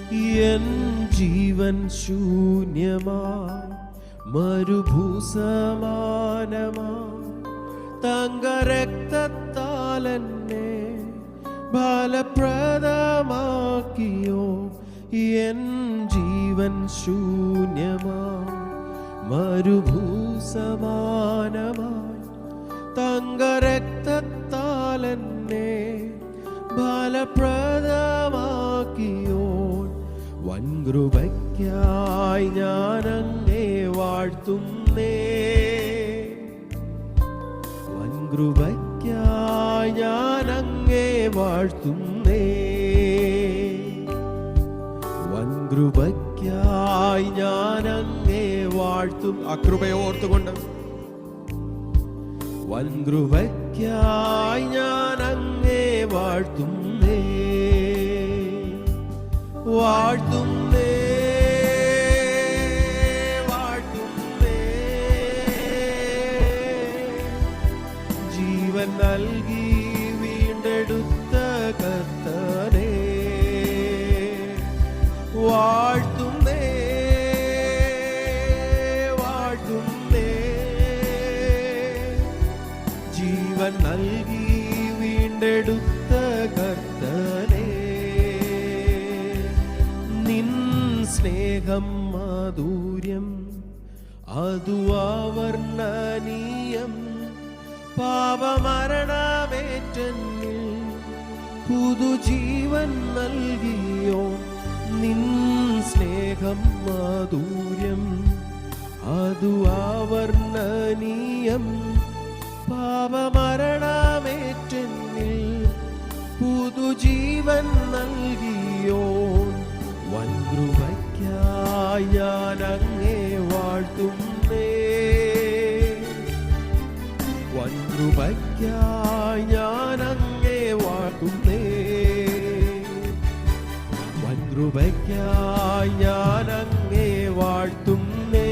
N ജീവൻ ശൂന്യമായി മരുഭൂസമാനമായി തങ്കരക്തത്താൽ എന്നെ ഫലപ്രദമാക്കിയോ. N ജീവൻ ശൂന്യമായി മരുഭൂസമാനമായി തങ്കരക്തത്താൽ എന്നെ ഫലപ്രദമാക്കിയോ. വൻകൃപയ്ക്കായി ഞാൻ അങ്ങേ വാഴ്ത്തുന്നേ, വൻകൃപയ്ക്കായി ഞാൻ അങ്ങേ വാഴ്ത്തുന്നേ, വൻകൃപയ്ക്കായി ഞാൻ അങ്ങേ വാഴ്ത്തും. ആ കൃപയെ ഓർത്തുകൊണ്ട് വൻകൃപയ്ക്കായി ഞാൻ അങ്ങേ വാഴ്ത്തുന്നേ, വാഴ്ത്തുന്നേ, വാഴ്ത്തുന്നേ. ജീവൻ നൽകി വീണ്ടെടുത്ത കർത്തനേ, വാഴ്ത്തുന്നേ, വാഴ്ത്തുന്നേ. ജീവൻ നൽകി വീണ്ടെടുത്ത കർത്തനേ, നിൻ സ്നേഹം മാധുര്യം അതു അവർണ്ണനീയം. പാപമരണമേറ്റെന്നിൽ പുതുജീവൻ നൽകിയോ. നിൻ സ്നേഹം മാധുര്യം അതു അവർണ്ണനീയം. പാപമരണമേറ്റെന്നിൽ പുതുജീവൻ നൽകിയോ. വൻകൃപയ്ക്കായി ഞാൻ അങ്ങേ വാഴ്ത്തുന്നേ, വൻകൃപയ്ക്കായി ഞാൻ അങ്ങേ വാഴ്ത്തുന്നേ, വൻകൃപയ്ക്കായി ഞാൻ അങ്ങേ വാഴ്ത്തുന്നേ,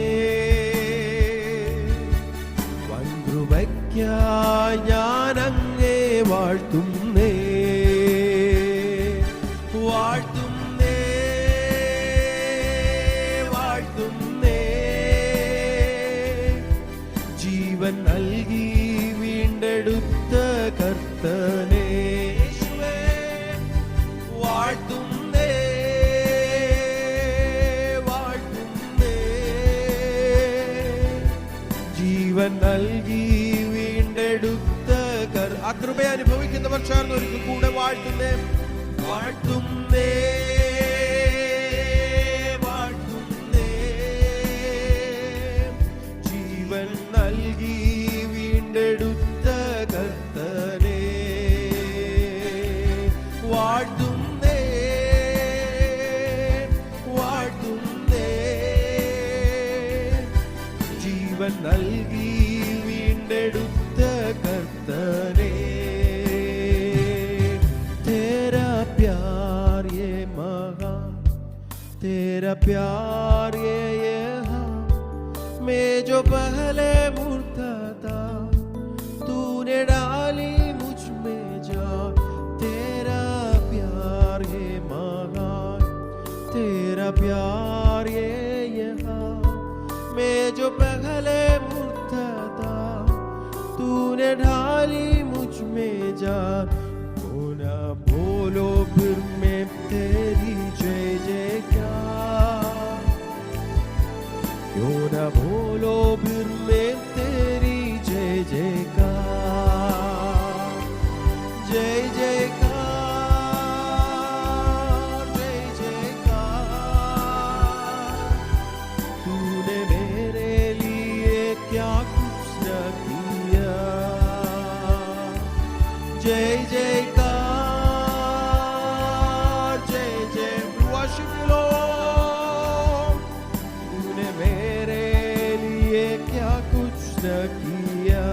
വൻകൃപയ്ക്കായി ഞാൻ അങ്ങേ വാഴ്ത്തുന്നേ, വാഴ്ത്തുന്നേ, വാഴ്ത്തുന്നേ. ജീവൻ നൽകി വീണ്ടെടുത്ത കർത്തനേ, വാഴ്ത്തുന്നേ, വാഴ്ത്തുന്നേ. ജീവൻ നൽകി വീണ്ടെടുത്ത ആ കൃപയെ അനുഭവിക്കുന്നവർ ചേർന്ന് ഒരിക്കൽ കൂടെ വാഴ്ത്തുന്നേ, വാഴ്ത്തുന്നേ, വാഴ്ത്തുന്നേ. ജീവൻ നൽകി വീണ്ടെടുത്ത കർത്തനേ, വാഴ്ത്തുന്നേ, വാഴ്ത്തുന്നേ. ജീവൻ നൽകി വീണ്ടെടുത്ത കർത്തനേ. तेरा प्यार ये महान, तेरा प्यार ये यहाँ मैं जो पहले मुर्दा था तूने डाली मुझ में जान. तेरा प्यार ये महान, तेरा प्यार ये यहाँ मैं जो पहले मुर्दा था तूने डाली मुझ में जान. ना बोलो फिर मैं तेरी जय जयकार, क्यों ना बोलो फिर मैं तेरी जय जयकार, जय जयकार, जय जयकार. तूने मेरे लिए क्या कुछ न किया, जय जयकार. तूने मेरे लिए क्या कुछ न किया,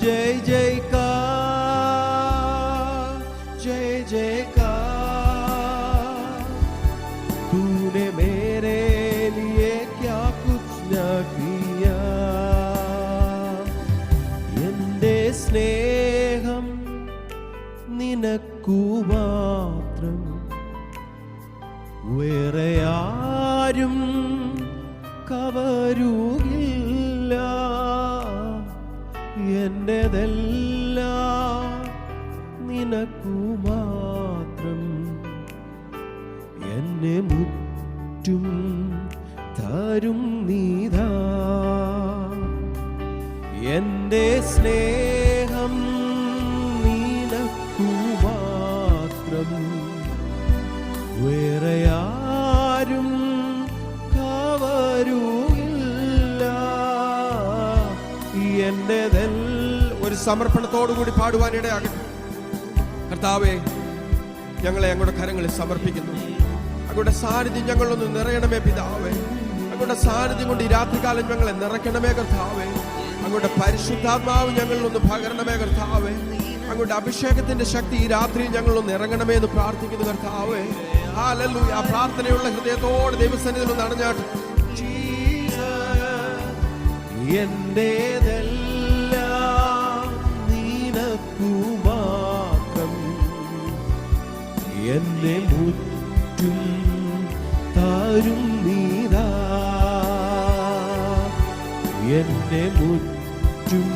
जय जयकार, जय जयकार. तूने मेरे लिए क्या कुछ न किया. എന്റെ സ്നേഹം നിനക്കു മാത്രം വേറെ ആരും കവരുകില്ല, എന്റെതെല്ലാം നിനക്കു മാത്രം. എന്നെ മുറ്റും തരും നീതാ, എന്റെ സ്നേഹം നിനക്കു മാത്രം. വേറെ ആരും കവരുകില്ല, ഒരു സമർപ്പണത്തോടുകൂടി പാടുവാനിടയാകട്ടെ. കർത്താവേ, ഞങ്ങളെ അങ്ങയുടെ കരങ്ങളിൽ സമർപ്പിക്കുന്നു. അങ്ങയുടെ സാന്നിധ്യം ഞങ്ങളൊന്ന് നിറയണമേ പിതാവേ. അങ്ങയുടെ സാന്നിധ്യം കൊണ്ട് ഈ രാത്രികാലം ഞങ്ങളെ നിറയ്ക്കണമേ കർത്താവേ. അങ്ങയുടെ പരിശുദ്ധാത്മാവ് ഞങ്ങളിലൊന്ന് പകരണമേ കർത്താവേ. അങ്ങയുടെ അഭിഷേകത്തിന്റെ ശക്തി ഈ രാത്രിയിൽ ഞങ്ങളൊന്ന് ഇറങ്ങണമേ എന്ന് പ്രാർത്ഥിക്കുന്നു കർത്താവേ. ഹല്ലേലൂയ. ആ പ്രാർത്ഥനയുള്ള ഹൃദയത്തോടെ ദൈവസന്നിധിയിൽ ഒന്ന് അണഞ്ഞാട്ട്. എന്റേതെല്ലാം നിനക്കു മാത്രം, എന്നെ മുറ്റും തരും നീതാ, എന്നെ മുറ്റും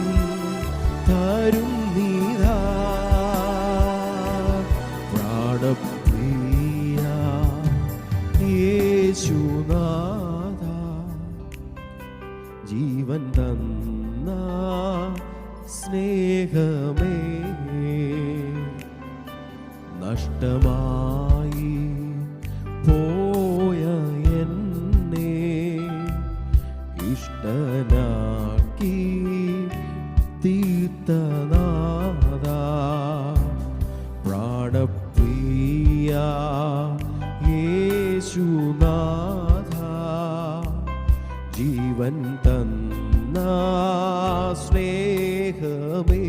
തരും നീതാ. പ്രാണപ്രിയ യേശുനാഥ, ജീവൻ തന്ന സ്നേഹമേ, നഷ്ടമായി പോയ എന്നെ ഇഷ്ടനാക്കി തീർത്തനാഥ. പ്രാണപ്രിയ യേശുനാഥ, ജീവൻ തന്ന സ്നേഹമേ,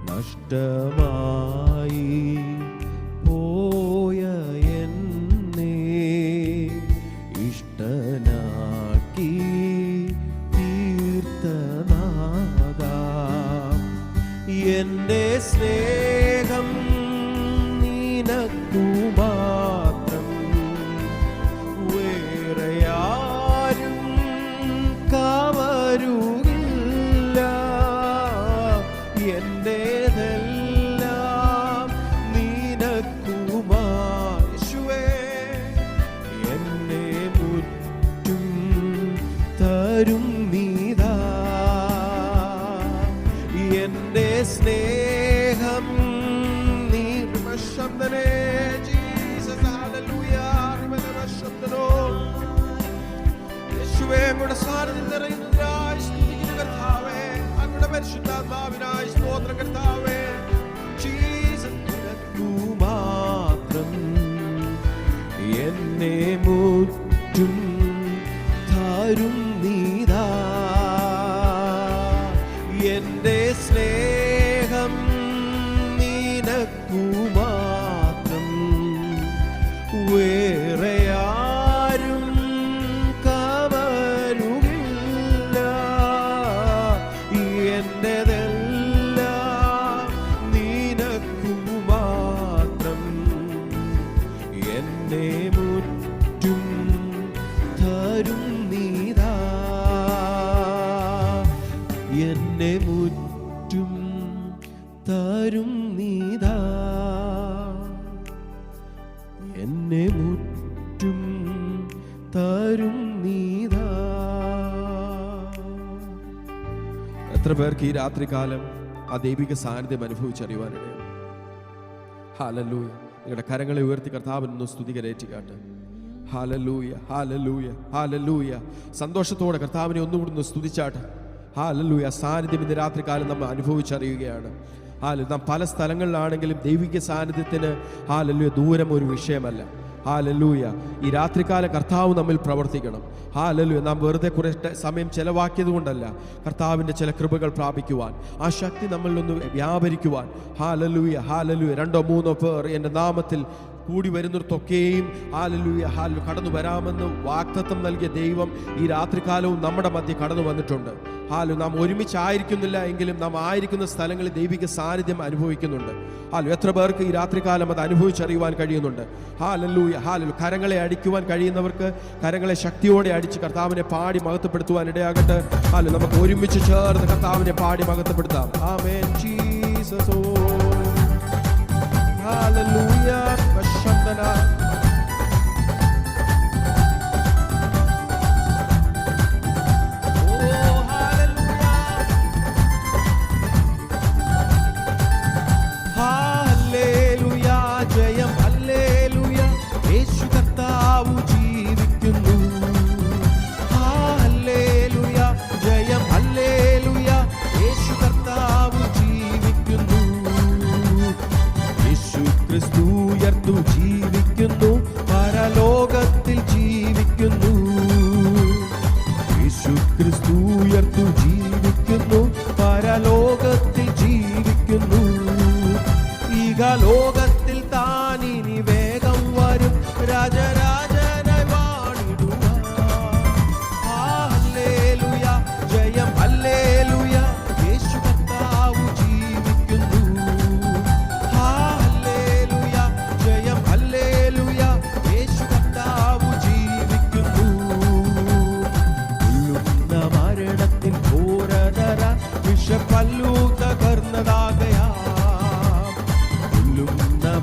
നഷ്ടമായി പോയ എന്നെ ഇഷ്ടനാക്കി തീർത്തനാഥ. എന്റെ സ്നേഹം നിനക്കു മാത്രം, വേറെ ആരും കവരുകില്ല, എന്റേതെല്ലാം നിനക്കു യേശുവേ. എന്നെ മുറ്റും തരും നീതാ, എന്റെ സ്നേഹം നീ ശബ്ദനേ. Jesus hallelujah. യേശുവേ, അങ്ങയുടെ സാന്നിധ്യം നിറയുന്നതിനായി സ്തുതിക്കുന്നു കർത്താവേ. അങ്ങയുടെ പരിശുദ്ധാത്മാവിനായി സ്തോത്രം കർത്താവേ. ജീസസ് നിനക്കു മാത്രം, എന്നെ മുറ്റും തരും നീതാ, എന്റെ സ്നേഹം നിനക്കു മാത്രം. വേറെ ആരും കവരുകില്ല, എന്റേതെല്ലാം നിനക്കു മാത്രം. എന്നെ മുറ്റും തരും നീതാ, എന്നെ മുറ്റും തരും നീതാ, എന്നെ മുറ്റും തരും നീതാ. എത്ര പേർക്ക് ഈ രാത്രികാലം ആ ദൈവിക സാന്നിധ്യം അനുഭവിച്ചറിയുവാനിടയാണ്? ഹല്ലേലൂയ. നിങ്ങളുടെ കരങ്ങളെ ഉയർത്തി കർത്താവിനൊന്ന് സ്തുതി കരേറ്റുകാട്ട്. Hallelujah, hallelujah, hallelujah. സന്തോഷത്തോടെ കർത്താവിനെ ഒന്നുകൂടി ഒന്ന് സ്തുതിച്ചാട്ട്. ഹല്ലേലൂയ. സാന്നിധ്യം ഇന്ന് രാത്രികാലം നമ്മൾ അനുഭവിച്ചറിയുകയാണ്. നാം പല സ്ഥലങ്ങളിലാണെങ്കിലും ദൈവിക സാന്നിധ്യത്തിന് ഹല്ലേലൂയ ദൂരം ഒരു വിഷയമല്ല. ഹല്ലേലൂയ. ഈ രാത്രികാല കർത്താവ് നമ്മിൽ പ്രവർത്തിക്കണം. ഹല്ലേലൂയ. നാം വെറുതെ കുറേ സമയം ചെലവാക്കിയത് കൊണ്ടല്ല, കർത്താവിൻ്റെ ചില കൃപകൾ പ്രാപിക്കുവാൻ, ആ ശക്തി നമ്മളിലൊന്ന് വ്യാപരിക്കുവാൻ. Hallelujah, hallelujah. 2-3 പേർ എൻ്റെ നാമത്തിൽ കൂടി വരുന്നിടത്തൊക്കെയും ഹല്ലേലൂയ ഹല്ലേലൂയ കടന്നു വരാമെന്ന് വാഗ്ദത്തം നൽകിയ ദൈവം ഈ രാത്രികാലവും നമ്മുടെ മധ്യ കടന്നു വന്നിട്ടുണ്ട്. നാം ഒരുമിച്ചായിരിക്കുന്നില്ല എങ്കിലും നാം ആയിരിക്കുന്ന സ്ഥലങ്ങളിൽ ദൈവിക സാന്നിധ്യം അനുഭവിക്കുന്നുണ്ട്. എത്ര പേർക്ക് ഈ രാത്രികാലം അത് അനുഭവിച്ചറിയുവാൻ കഴിയുന്നുണ്ട്? കരങ്ങളെ അടിക്കുവാൻ കഴിയുന്നവർക്ക് കരങ്ങളെ ശക്തിയോടെ അടിച്ച് കർത്താവിനെ പാടി മഹത്വപ്പെടുത്തുവാൻ ഇടയാകട്ടെ. നമുക്ക് ഒരുമിച്ച് ചേർന്ന് കർത്താവിനെ പാടി മഹത്വപ്പെടുത്താം. ആമേൻ. ജീസസ്. ഹല്ലേലൂയ. വശന്തന. ജയം ഹല്ലേലൂയ, യേശു കർത്താവ് ജീവിക്കുന്നു. ഹല്ലേലൂയ, ജയം ഹല്ലേലൂയ, യേശു കർത്താവ് ജീവിക്കുന്നു. യേശു ക്രിസ്തു ഉയർത്തു ജീവിക്കുന്നു, പരലോകത്തിൽ ജീവിക്കുന്നു. യേശു ക്രിസ്തു ഉയർത്തു ജീവിക്കുന്നു, പരലോകത്തിൽ ജീവിക്കുന്നു. ലോകത്തിൽ താനിനി വേഗം വരും, രാജരാജനായി വാണിടുവാൻ. ഹല്ലേലൂയ, ജയം ഹല്ലേലൂയ, യേശു കർത്താവ് ജീവിക്കുന്നു. ഹല്ലേലൂയ, ജയം ഹല്ലേലൂയ, യേശു കർത്താവ് ജീവിക്കുന്നു. ഉള്ളുന്ന മരണത്തിൻ ഘോരതര വിഷപ്പല്ലു തകർന്നതാകയാ.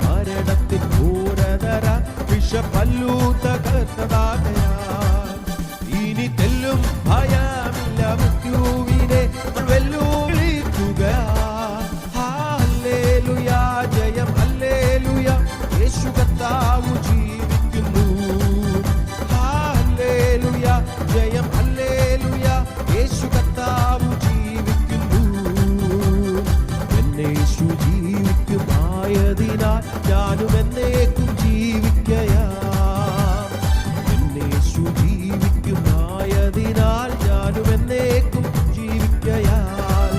മരണത്തിൻ ഘോരതര വിഷപ്പല്ലു തകർന്നതാകയാ. ഇനി തെല്ലും ഭയമില്ല, മൃത്യുവിനെ വെല്ലുവിളിക്കുക. ഹല്ലേലൂയ, ജയം ഹല്ലേലൂയ, യേശു കർത്താവ് ജീവിക്കുന്നു. ഹല്ലേലൂയ, ജയം ഹല്ലേലൂയ, യേശു കർത്താവ് ജീവിക്കുന്നു. യേശു ജീവിക്കുമായതിനാൽ ഞാനും എന്നേക്കും ജീവിക്കയാം. യേശു ജീവിക്കുമായതിനാൽ ഞാനും എന്നേക്കും ജീവിക്കയാൽ.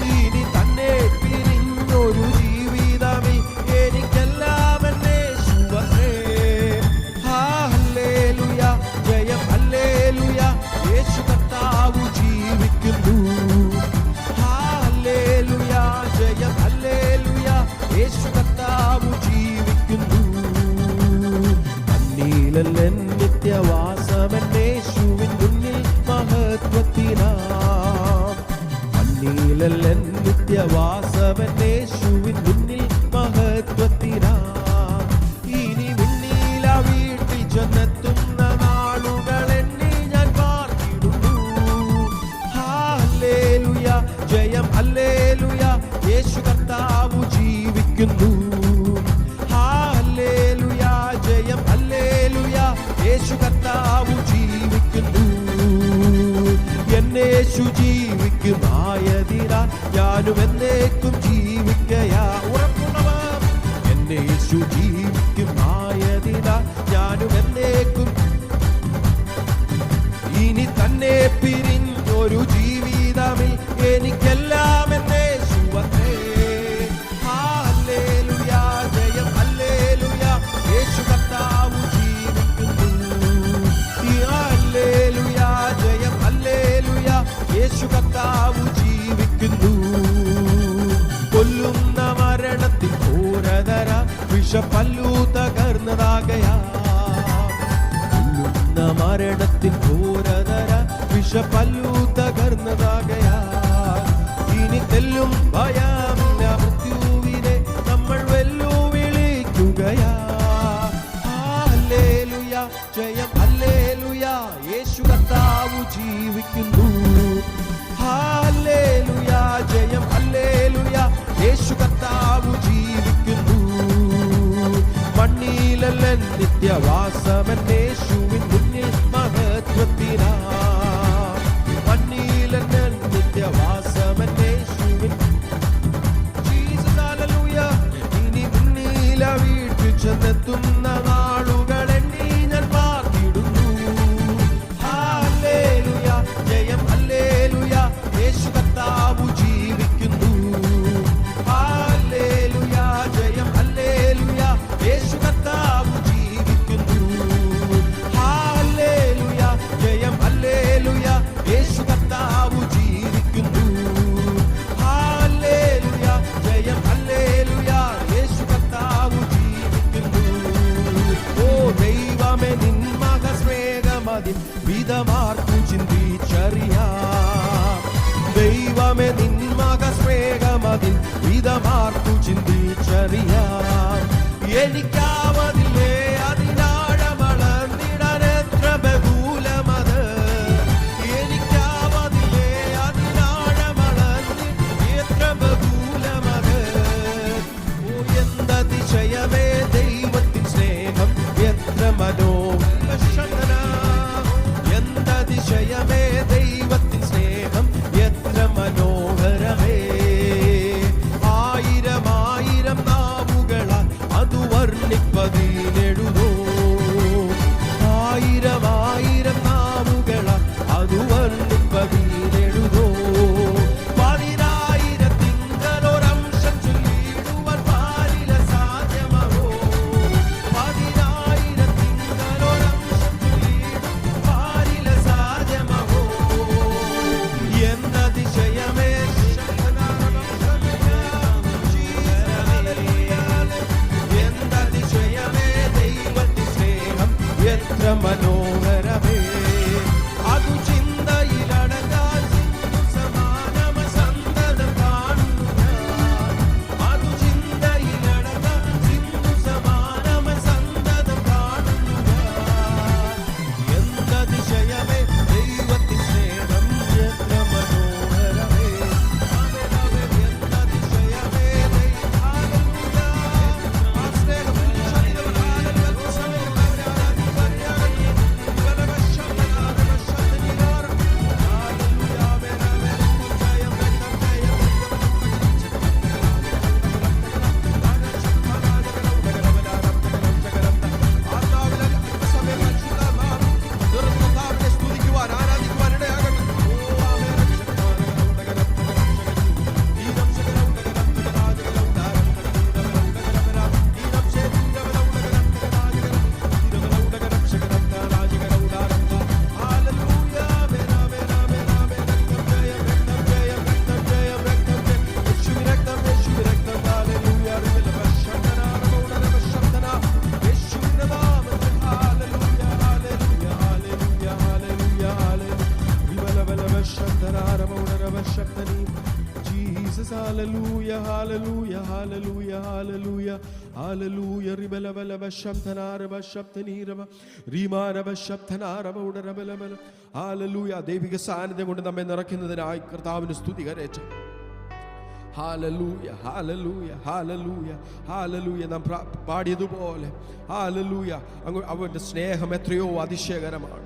ഇനി തന്നെ പിരിഞ്ഞൊരു ജീവിതമേ എനിക്കെല്ലാം എന്നേശുവേ. ഹല്ലേലൂയ, ജയം ഹല്ലേലൂയ, യേശു കർത്താവ് ജീവിക്കുന്നു. ഹല്ലേലൂയ, ജയം ഹല്ലേലൂയ, യേശു കർത്താവ് ജീവിക്കുന്നു. അന്നീലല്ലൻ നിത്യവാസമന്നേശുവിൻ മുന്നിൽ മഹത്വത്തിനാം. അന്നീലല്ലൻ നിത്യവാസമന്നേശുവിൻ മുന്നിൽ മഹത്വത്തിനാം. ഇനി മുന്നീല വീട്ടിൽ ചെന്നെത്തുന്ന നാളുകൾ എണ്ണി ഞാൻ പാർത്തിടുന്നു. ഹല്ലേലൂയ, ജയം ഹല്ലേലൂയ, യേശു കർത്താവ് ജീവിക്കുന്നു. ഹല്ലേലൂയ, ജയം ഹല്ലേലൂയ, യേശു കർത്താവ് ജീവിക്കുന്നു. എന്നേശു ജീവിക്കുമായതിനാൽ ഞാനും എന്നേക്കും ജീവിക്കയാ. ഉറപ്പുള്ളവർ എന്നേശു ജീവിക്കുമായതിനാൽ ഞാനും എന്നേക്കും. ഇനി തന്നെ പിരിഞ്ഞൊരു ജീവിതമിൽ എനിക്കെല്ലാം എന്നേശുവേ. ഹല്ലേലൂയ, ജയം ഹല്ലേലൂയ, യേശു കർത്താവ് ജീവിക്കുന്നു. ഹല്ലേലൂയ, ജയം ഹല്ലേലൂയ, യേശു കർത്താവ് ജീവിക്കുന്നു. കൊല്ലുന്ന മരണത്തിൽ ഘോരതര വിഷപ്പല്ലു തകർന്നതാകയാ. കൊല്ലുന്ന മരണത്തിൽ ഘോരതര വിഷപ്പല്ലു തകർന്നതാകയാ. ഇനി തെല്ലും ഭയമില്ല, മൃത്യുവിനെ നമ്മൾ വെല്ലുവിളിക്കുകയാ. ഹല്ലേലൂയ, ജയം ഹല്ലേലൂയ, യേശു കർത്താവ് ജീവിക്കുന്നു. ഹല്ലേലൂയ, ജയം ഹല്ലേലൂയ, യേശു കർത്താവ് ജീവിക്കുന്നു. മണ്ണിലല്ലൻ നിത്യവാസമന്നേശുവിൻ മുന്നിൽ മഹത്വത്തിനാ. മണ്ണിലല്ലൻ നിത്യവാസമന്നേശുവിൻ. Jesus hallelujah. ഇനി മുന്നില വീട്ടിൽ ചെന്നെത്തുന്ന നാളുകൾ എണ്ണി ഞാൻ പാർത്തിടുന്നു. ഹല്ലേലൂയ, ജയം ഹല്ലേലൂയ, യേശു കർത്താവ് ജീവിക്കുന്നു. ഹല്ലേലൂയ, ജയം ഹല്ലേലൂയ, യേശു കർത്താവ് ജീവിക്കുന്നു. എനിക്കാവതിൽ വിധമാർത്തു ചിന്തിച്ചറിയാം. എനിക്കാവതില്ലേ അതിനാഴമളന്നിടാൻ എത്ര ബഹുലമത്. എനിക്കാവതില്ലേ അതിനാഴമളന്നിടാൻ എത്ര ബഹുലമത്. ഓ എന്തതിശയമേ ദൈവത്തിൻ സ്നേഹം എത്ര മനോഹരം. എന്തതിശയമേ ദൈവത്തിൻ സ്നേഹം എത്ര മനോഹരമേ. ആയിരം ആയിരം നാവുകളാൽ അത് വർണ്ണിപ്പതിനെഴുതോ. ആയിരം ആയിരം നാവുകളാൽ അത് വർണ്ണിപ്പതിനെഴുതോ. 10,000 തിങ്കളൊരംശം ചൊല്ലിടുവാൻ പാരില സാധ്യമോ. 10,000 തിങ്കളൊരംശം ചൊല്ലിടുവാൻ പാരില സാധ്യമോ. എന്നതിശയമേ എന്തതിശയമേ ദൈവത്തിൻ സ്നേഹം എത്ര മനോഹരമേ. അതു ചിന്തയിലടങ്ങാൻ സിന്ധു സമാനമ സന്തതം കാണുന്നു ഞാൻ. അതു ചിന്തയിലടങ്ങാൻ സിന്ധു സമാനമ സന്തതം കാണുന്നു ഞാൻ. എന്തതിശയമേ ദൈവത്തിൻ സ്നേഹം എത്ര മനോഹരമേ. എന്തതിശയമേ ആ സ്നേഹം Jesus, hallelujah, hallelujah, hallelujah, hallelujah, hallelujah. Ribala bala bashamthana raba shabthani raba rimana bashabthana raba udarabala bala. Hallelujah. ദൈവിക സാന്നിധ്യം കൊണ്ട് നമ്മെ നിറയ്ക്കുന്നതിനായി കർത്താവിന് സ്തുതി കരേറ്റാം. Hallelujah, hallelujah, hallelujah, hallelujah. നാം പാടിയതുപോലെ hallelujah. അവന്റെ സ്നേഹം എത്രയോ അതിശയകരമാണ്.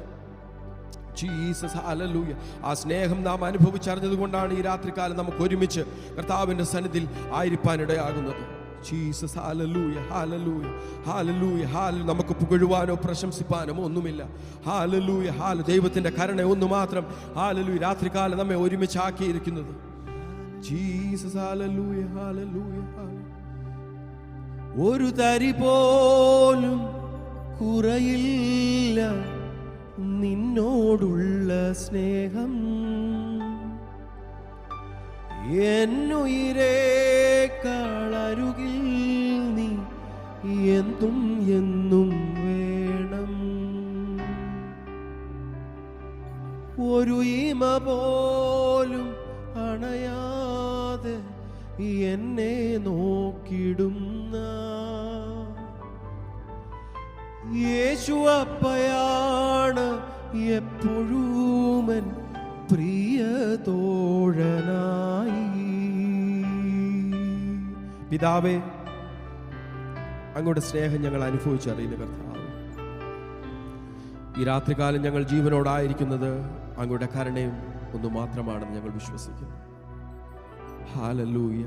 Jesus, hallelujah. ആ സ്നേഹം നാം അനുഭവിച്ചറിഞ്ഞത് കൊണ്ടാണ് ഈ രാത്രികാലം നമുക്ക് ഒരുമിച്ച് കർത്താവിന്റെ സന്നിധിയിൽ ആയിരിക്കാനിടയാകുന്നത്. Jesus, hallelujah, hallelujah, hallelujah, hallelujah. നമുക്ക് പുകഴുവാനോ പ്രശംസിപ്പാനോ ഒന്നുമില്ല. Hallelujah, hallelujah. ദൈവത്തിന്റെ കരുണ ഒന്ന് മാത്രം ഹല്ലേലൂയ രാത്രികാലം നമ്മെ ഒരുമിച്ചാക്കിയിരിക്കുന്നത്. Jesus, hallelujah, hallelujah, hallelujah. ഒരു തരി പോലും കുറയില്ല നിന്നോടുള്ള സ്നേഹം. എന്നുയിരേക്കാളരുകിൽ നീ എന്തും എന്നും വേണം. ഒരു ഈമ പോലും അണയാതെ എന്നെ നോക്കിടുന്ന യേശു അപ്പയാണ് എപ്പോഴും പ്രിയ തോഴനായി. പിതാവേ, അങ്ങയുടെ സ്നേഹം ഞങ്ങൾ അനുഭവിച്ചറിയുന്ന കർത്താവ്, ഈ രാത്രികാലം ഞങ്ങൾ ജീവനോടായിരിക്കുന്നത് അങ്ങയുടെ കരുണയും ഒന്ന് മാത്രമാണെന്ന് ഞങ്ങൾ വിശ്വസിക്കുന്നു. ഹല്ലേലൂയ.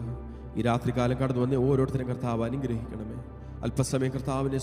ഈ രാത്രികാലം കടന്നു വന്ന് ഓരോരുത്തരും കർത്താവ് അനുഗ്രഹിക്കണമേ. അല്പസമയം കർത്താവിനെ